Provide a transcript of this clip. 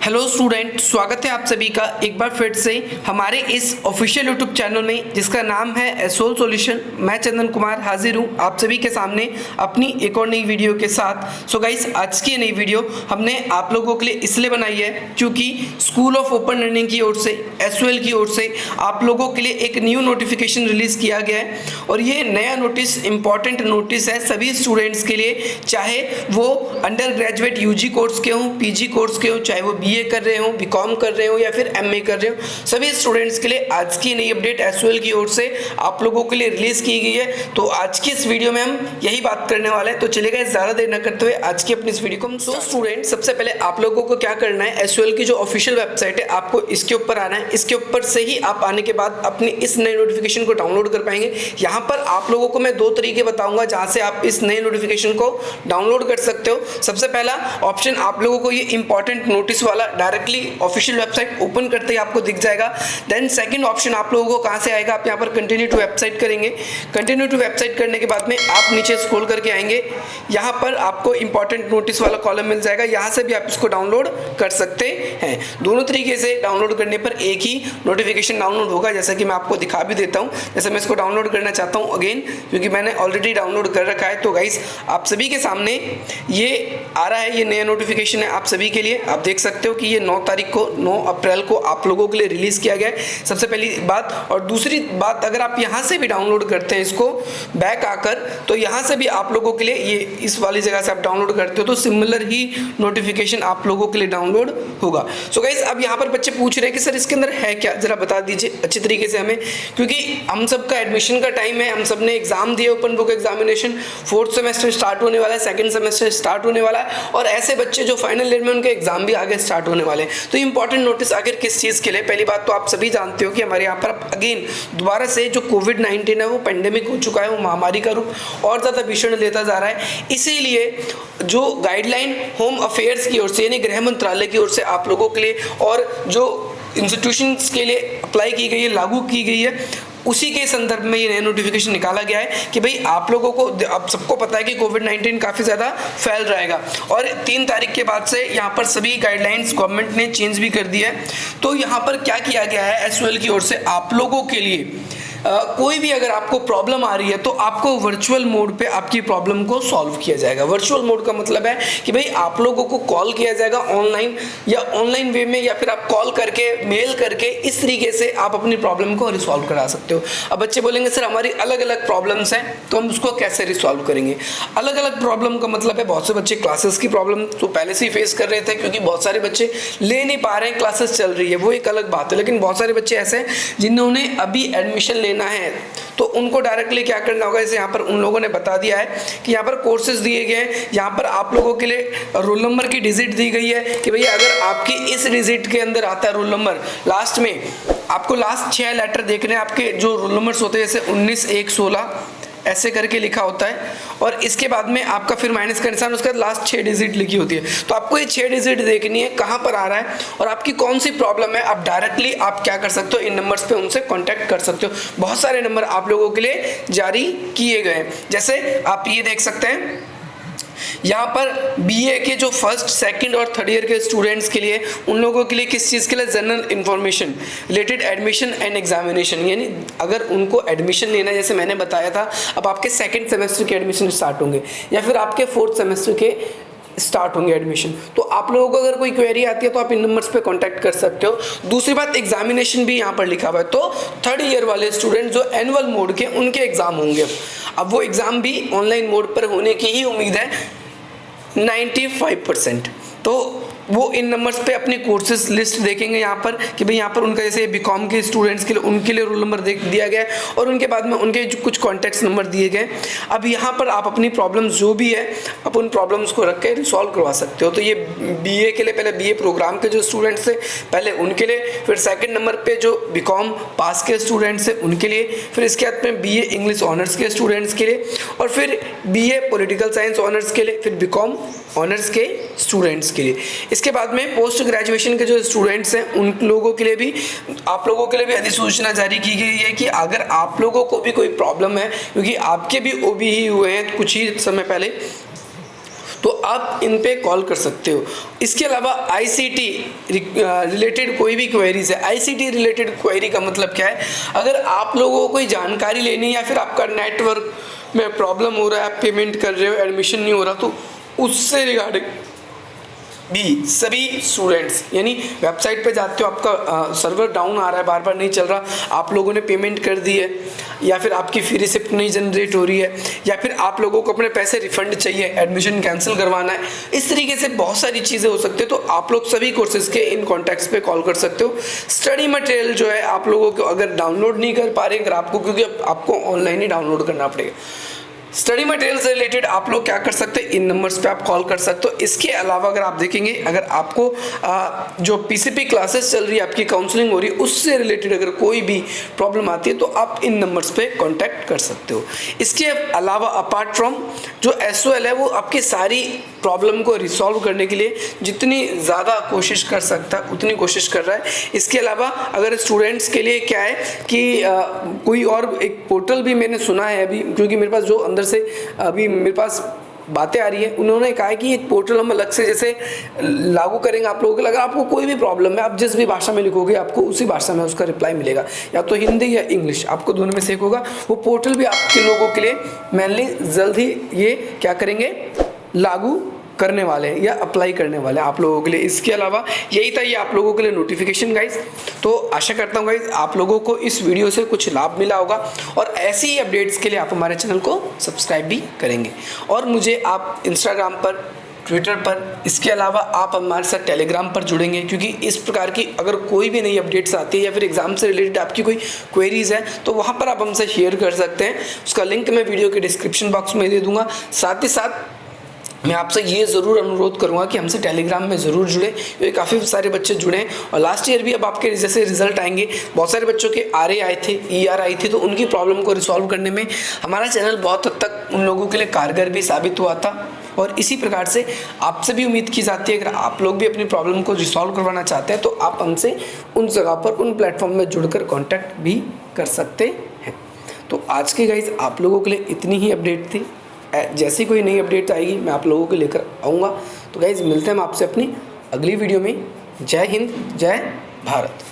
Hello student, स्वागत है आप सभी का एक बार फिर से हमारे इस ऑफिशियल यूट्यूब चैनल में जिसका नाम है एसोल सॉल्यूशन। मैं चंदन कुमार हाजिर हूँ आप सभी के सामने अपनी एक और नई वीडियो के साथ। सो गाइस, आज की नई वीडियो हमने आप लोगों के लिए इसलिए बनाई है क्योंकि स्कूल ऑफ ओपन लर्निंग की ओर से एसओएल की ओर से आप लोगों के लिए एक न्यू नोटिफिकेशन रिलीज़ किया गया है। और ये नया नोटिस इंपॉर्टेंट नोटिस है सभी स्टूडेंट्स के लिए, चाहे वो अंडर ग्रेजुएट यूजी कोर्स के हों, पीजी कोर्स के हों, चाहे वो बीए कर रहे हो, बीकॉम कर रहे हो या फिर एमए कर रहे हो। सभी स्टूडेंट्स के लिए आज की नई अपडेट एसओएल की ओर से आप लोगों के लिए रिलीज की गई है। तो आज की इस वीडियो में हम यही बात करने वाले हैं। तो चलेगा ज़्यादा देर न करते हुए आज की अपनी इस वीडियो को हम तो स्टूडेंट, सबसे पहले आप लोगों को क्या करना है, एसओएल की जो ऑफिशियल वेबसाइट है आपको इसके ऊपर आना है। इसके ऊपर से ही आप आने के बाद अपनी इस नए नोटिफिकेशन को डाउनलोड कर पाएंगे। यहाँ पर आप लोगों को मैं दो तरीके बताऊंगा जहाँ से आप इस नए नोटिफिकेशन को डाउनलोड कर सकते हो। सबसे पहला ऑप्शन आप लोगों को ये इंपॉर्टेंट नोटिस वाला डायरेक्टली ऑफिशियल वेबसाइट ओपन करते ही आपको दिख जाएगा। देन सेकंड ऑप्शन आप लोगों को कहां से आएगा, आप यहां पर कंटिन्यू टू वेबसाइट करेंगे। कंटिन्यू टू वेबसाइट करने के बाद में आप नीचे स्क्रॉल करके आएंगे, यहां पर आपको इंपॉर्टेंट नोटिस वाला कॉलम मिल जाएगा। यहां से भी आप इसको डाउनलोड कर सकते हैं। दोनों तरीके से डाउनलोड करने पर एक ही नोटिफिकेशन डाउनलोड होगा, जैसा कि मैं आपको दिखा भी देता हूँ। जैसे मैं इसको डाउनलोड करना चाहता हूँ अगेन, क्योंकि मैंने ऑलरेडी डाउनलोड कर रखा है। तो गाइस, आप सभी के सामने ये आ रहा है, ये नया नोटिफिकेशन है आप सभी के लिए। आप देख सकते हो कि ये 9 तारीख को 9 अप्रैल को आप लोगों के लिए रिलीज किया गया है, सबसे पहली बात। और दूसरी बात, अगर आप यहाँ से भी डाउनलोड करते हैं इसको बैक आकर, तो यहाँ से भी आप लोगों के लिए ये इस वाली जगह से आप डाउनलोड करते हो तो सिमिलर ही नोटिफिकेशन आप लोगों के लिए डाउनलोड होगा। सो गाइस, अब यहाँ पर बच्चे पूछ रहे हैं कि सर इसके अंदर है क्या, जरा बता दीजिए अच्छी तरीके से हमें, क्योंकि हम सबका एडमिशन का टाइम है। हम सब ने एग्जाम दिए, open book examination, 4th semester start होने वाला है, 2nd सेमेस्टर स्टार्ट होने वाला है, और ऐसे बच्चे जो फाइनल ईयर में उनके एग्जाम भी आगे स्टार्ट होने वाले हैं। तो इंपॉर्टेंट नोटिस आखिर किस चीज़ के लिए, पहली बात तो आप सभी जानते हो कि हमारे यहाँ पर अगेन दोबारा से जो कोविड-19 है वो पेंडेमिक हो चुका है, वो महामारी का रूप और ज़्यादा भीषण लेता जा रहा है। इसीलिए जो गाइडलाइन होम अफेयर्स की ओर से यानी गृह मंत्रालय की ओर से आप लोगों के लिए और जो इंस्टीट्यूशंस के लिए अप्लाई की गई है, लागू की गई है, उसी के संदर्भ में ये नया नोटिफिकेशन निकाला गया है कि भाई आप लोगों को, अब सबको पता है कि कोविड-19 काफ़ी ज़्यादा फैल रहेगा और 3 तारीख के बाद से यहाँ पर सभी गाइडलाइंस गवर्नमेंट ने चेंज भी कर दिया है। तो यहाँ पर क्या किया गया है एसओएल की ओर से आप लोगों के लिए, कोई भी अगर आपको प्रॉब्लम आ रही है तो आपको वर्चुअल मोड पे आपकी प्रॉब्लम को सॉल्व किया जाएगा। वर्चुअल मोड का मतलब है कि भाई आप लोगों को कॉल किया जाएगा ऑनलाइन या ऑनलाइन वे में, या फिर आप कॉल करके, मेल करके, इस तरीके से आप अपनी प्रॉब्लम को रिसॉल्व करा सकते हो। अब बच्चे बोलेंगे सर हमारी अलग अलग प्रॉब्लम्स हैं, तो हम उसको कैसे रिसॉल्व करेंगे। अलग अलग प्रॉब्लम का मतलब है बहुत से बच्चे क्लासेस की प्रॉब्लम तो पहले से ही फेस कर रहे थे, क्योंकि बहुत सारे बच्चे ले नहीं पा रहे हैं, क्लासेस चल रही है, वो एक अलग बात है। लेकिन बहुत सारे बच्चे ऐसे हैं जिन्होंने अभी एडमिशन लेना है, तो उनको डायरेक्टली क्या करना होगा, जैसे यहाँ पर उन लोगों ने बता दिया है कि यहाँ पर कोर्सेज दिए गए हैं। यहाँ पर आप लोगों के लिए रोल नंबर की डिजिट दी गई है कि भैया अगर आपकी इस डिजिट के अंदर आता है रोल नंबर, लास्ट में आपको लास्ट 6 लेटर देखने हैं, आपके जो रोल नंबर्स होते हैं जैसे 19, 1, 16 ऐसे करके लिखा होता है, और इसके बाद में आपका फिर माइनस का निशान, उसके बाद लास्ट 6 डिजिट लिखी होती है। तो आपको ये 6 डिजिट देखनी है कहाँ पर आ रहा है और आपकी कौन सी प्रॉब्लम है। आप डायरेक्टली आप क्या कर सकते हो, इन नंबर्स पे उनसे कांटेक्ट कर सकते हो। बहुत सारे नंबर आप लोगों के लिए जारी किए गए हैं, जैसे आप ये देख सकते हैं यहाँ पर बीए के जो 1st, 2nd और 3rd ईयर के स्टूडेंट्स के लिए, उन लोगों के लिए किस चीज़ के लिए, general information related admission and examination, यानी अगर उनको एडमिशन लेना है, जैसे मैंने बताया था, अब आपके 2nd सेमेस्टर के एडमिशन स्टार्ट होंगे या फिर आपके 4th सेमेस्टर के स्टार्ट होंगे एडमिशन, तो आप लोगों को अगर कोई क्वेरी आती है तो आप इन नंबर्स पे कांटेक्ट कर सकते हो। दूसरी बात, एग्जामिनेशन भी यहाँ पर लिखा हुआ है, तो 3rd ईयर वाले स्टूडेंट जो एनुअल मोड के, उनके एग्जाम होंगे। अब वो एग्जाम भी ऑनलाइन मोड पर होने की ही उम्मीद है 95%। तो वो इन नंबर्स पे अपने कोर्सेज लिस्ट देखेंगे यहाँ पर कि भाई यहाँ पर उनका जैसे बीकॉम के स्टूडेंट्स के लिए उनके लिए रोल नंबर दिया गया है और उनके बाद में उनके कुछ कॉन्टैक्ट्स नंबर दिए गए। अब यहाँ पर आप अपनी प्रॉब्लम्स जो भी है आप उन प्रॉब्लम्स को रख के रिसॉल्व करवा सकते हो। तो ये बीए के लिए, पहले बीए प्रोग्राम के जो स्टूडेंट्स थे पहले उनके लिए, फिर 2nd नंबर पे जो बीकॉम पास के स्टूडेंट्स हैं उनके लिए, फिर इसके बाद में बीए इंग्लिश ऑनर्स के स्टूडेंट्स के लिए, और फिर बीए पॉलिटिकल साइंस ऑनर्स के लिए, फिर बीकॉम ऑनर्स के स्टूडेंट्स के लिए। इसके बाद में पोस्ट ग्रेजुएशन के जो स्टूडेंट्स हैं उन लोगों के लिए भी, आप लोगों के लिए भी अधिसूचना जारी की गई है कि अगर आप लोगों को भी कोई प्रॉब्लम है, क्योंकि आपके भी ओबी ही हुए हैं कुछ ही समय पहले, तो आप इन पे कॉल कर सकते हो। इसके अलावा आईसीटी रिलेटेड कोई भी क्वेरीज है, आईसीटी रिलेटेड क्वेरी का मतलब क्या है, अगर आप लोगों को कोई जानकारी लेनी है या फिर आपका नेटवर्क में प्रॉब्लम हो रहा है, आप पेमेंट कर रहे हो, एडमिशन नहीं हो रहा, तो उससे रिगार्डिंग भी सभी स्टूडेंट्स, यानी वेबसाइट पे जाते हो, आपका सर्वर डाउन आ रहा है, बार बार नहीं चल रहा, आप लोगों ने पेमेंट कर दी है, या फिर आपकी फी रिसिप्ट नहीं जनरेट हो रही है, या फिर आप लोगों को अपने पैसे रिफंड चाहिए, एडमिशन कैंसिल करवाना है, इस तरीके से बहुत सारी चीज़ें हो सकती है। तो आप लोग सभी कोर्सेज के इन कॉन्टैक्ट्स पे कॉल कर सकते हो। स्टडी मटेरियल जो है आप लोगों को अगर डाउनलोड नहीं कर पा रहे, अगर आपको, क्योंकि आपको ऑनलाइन ही डाउनलोड करना पड़ेगा, स्टडी मटेरियल से रिलेटेड आप लोग क्या कर सकते हैं, इन नंबर्स पे आप कॉल कर सकते हो। इसके अलावा अगर आप देखेंगे, अगर आपको जो पीसीपी क्लासेस चल रही है, आपकी काउंसलिंग हो रही है, उससे रिलेटेड अगर कोई भी प्रॉब्लम आती है तो आप इन नंबर्स पे कांटेक्ट कर सकते हो। इसके अलावा अपार्ट फ्रॉम जो एसओएल है, वो आपकी सारी प्रॉब्लम को रिसॉल्व करने के लिए जितनी ज़्यादा कोशिश कर सकता है उतनी कोशिश कर रहा है। इसके अलावा अगर स्टूडेंट्स के लिए क्या है कि कोई और एक पोर्टल भी मैंने सुना है अभी, क्योंकि मेरे पास जो अंदर से अभी मेरे पास बातें आ रही है, उन्होंने कहा है कि एक पोर्टल हम अलग से जैसे लागू करेंगे आप लोगों के लिए। अगर आपको कोई भी प्रॉब्लम है, आप जिस भी भाषा में लिखोगे आपको उसी भाषा में उसका रिप्लाई मिलेगा, या तो हिंदी या इंग्लिश, आपको दोनों में से एक होगा। वो पोर्टल भी आपके लोगों के लिए मेनली जल्द ही ये क्या करेंगे, लागू करने वाले हैं या अप्लाई करने वाले हैं आप लोगों के लिए। इसके अलावा यही था ये आप लोगों के लिए नोटिफिकेशन गाइज। तो आशा करता हूँ गाइज आप लोगों को इस वीडियो से कुछ लाभ मिला होगा, और ऐसी ही अपडेट्स के लिए आप हमारे चैनल को सब्सक्राइब भी करेंगे। और मुझे आप इंस्टाग्राम पर, ट्विटर पर, इसके अलावा आप हमारे साथ टेलीग्राम पर जुड़ेंगे, क्योंकि इस प्रकार की अगर कोई भी नई अपडेट्स आती है या फिर एग्जाम से रिलेटेड आपकी कोई क्वेरीज है तो वहाँ पर आप हमसे शेयर कर सकते हैं। उसका लिंक मैं वीडियो के डिस्क्रिप्शन बॉक्स में दे दूँगा। साथ ही साथ मैं आपसे ये ज़रूर अनुरोध करूंगा कि हमसे टेलीग्राम में ज़रूर जुड़े, क्योंकि काफ़ी सारे बच्चे जुड़े हैं। और लास्ट ईयर भी अब आपके जैसे रिजल्ट आएंगे, बहुत सारे बच्चों के आर आए थे, ER आई थी, तो उनकी प्रॉब्लम को रिसॉल्व करने में हमारा चैनल बहुत हद तक उन लोगों के लिए कारगर भी साबित हुआ था। और इसी प्रकार से आपसे भी उम्मीद की जाती है, अगर आप लोग भी अपनी प्रॉब्लम को रिसॉल्व करवाना चाहते हैं तो आप हमसे उन जगह पर, उन प्लेटफॉर्म में जुड़कर कॉन्टैक्ट भी कर सकते हैं। तो आज की गाइज आप लोगों के लिए इतनी ही अपडेट थी। जैसी कोई नई अपडेट आएगी मैं आप लोगों को लेकर आऊँगा। तो गाइज़ मिलते हैं हम आपसे अपनी अगली वीडियो में। जय हिंद, जय भारत।